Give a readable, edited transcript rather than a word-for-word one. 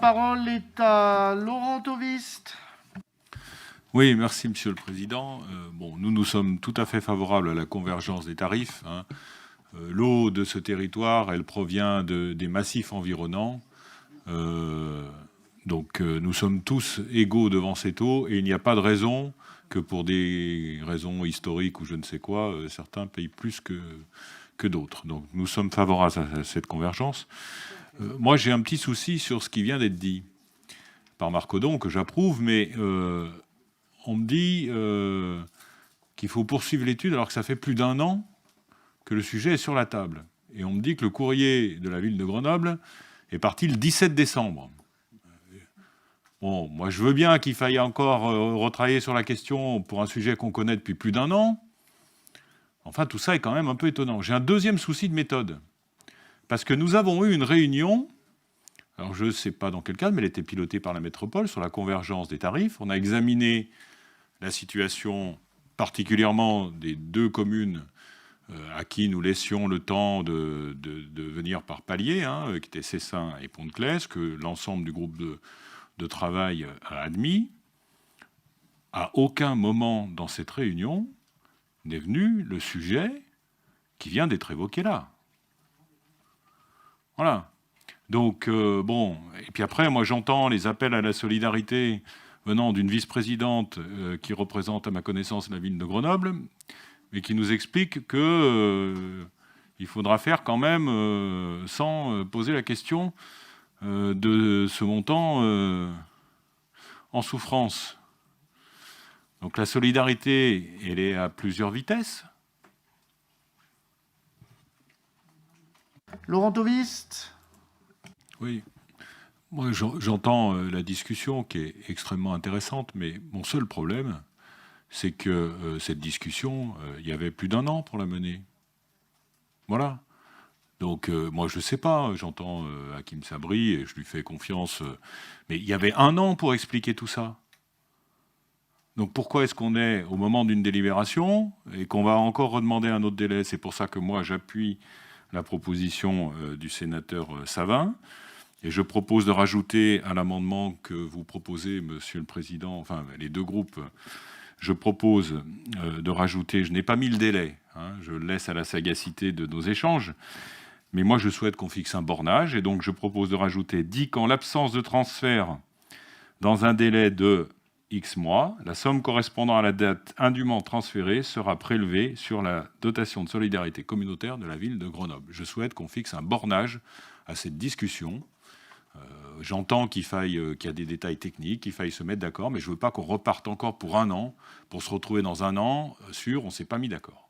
parole est à Laurent Tovist. Oui, merci Monsieur le Président. Nous sommes tout à fait favorables à la convergence des tarifs. L'eau de ce territoire, elle provient des massifs environnants. Nous sommes tous égaux devant cette eau et il n'y a pas de raison que pour des raisons historiques ou je ne sais quoi, certains payent plus que d'autres. Donc nous sommes favorables à cette convergence. Moi, j'ai un petit souci sur ce qui vient d'être dit par Marc Audon, que j'approuve, mais on me dit qu'il faut poursuivre l'étude alors que ça fait plus d'1 an que le sujet est sur la table. Et on me dit que le courrier de la ville de Grenoble est parti le 17 décembre. Bon, moi je veux bien qu'il faille encore retravailler sur la question pour un sujet qu'on connaît depuis plus d'1 an. Enfin, tout ça est quand même un peu étonnant. J'ai un deuxième souci de méthode. Parce que nous avons eu une réunion, alors je ne sais pas dans quel cadre, mais elle était pilotée par la métropole sur la convergence des tarifs. On a examiné la situation particulièrement des 2 communes à qui nous laissions le temps de venir par palier, qui étaient Cessin et Pont-de-Claise, que l'ensemble du groupe de travail a admis. À aucun moment dans cette réunion n'est venu le sujet qui vient d'être évoqué là. Voilà. Donc, et puis après, moi j'entends les appels à la solidarité venant d'une vice-présidente qui représente, à ma connaissance, la ville de Grenoble, mais qui nous explique qu'il faudra faire quand même sans poser la question de ce montant en souffrance. Donc la solidarité, elle est à plusieurs vitesses. Laurent Tovist. Oui. Moi, j'entends la discussion qui est extrêmement intéressante, mais mon seul problème, c'est que cette discussion, il y avait plus d'1 an pour la mener. Voilà. Donc, moi, je ne sais pas, j'entends Hakim Sabri et je lui fais confiance, mais il y avait 1 an pour expliquer tout ça. Donc, pourquoi est-ce qu'on est au moment d'une délibération et qu'on va encore redemander un autre délai? C'est pour ça que moi, j'appuie la proposition du sénateur Savin. Et je propose de rajouter à l'amendement que vous proposez, Monsieur le Président, enfin les 2 groupes, je propose de rajouter, je n'ai pas mis le délai, je le laisse à la sagacité de nos échanges, mais moi je souhaite qu'on fixe un bornage, et donc je propose de rajouter, dit qu'en l'absence de transfert dans un délai de X mois, la somme correspondant à la date indûment transférée sera prélevée sur la dotation de solidarité communautaire de la ville de Grenoble. Je souhaite qu'on fixe un bornage à cette discussion. J'entends qu'il y a des détails techniques, qu'il faille se mettre d'accord, mais je ne veux pas qu'on reparte encore pour 1 an, pour se retrouver dans 1 an sur on ne s'est pas mis d'accord.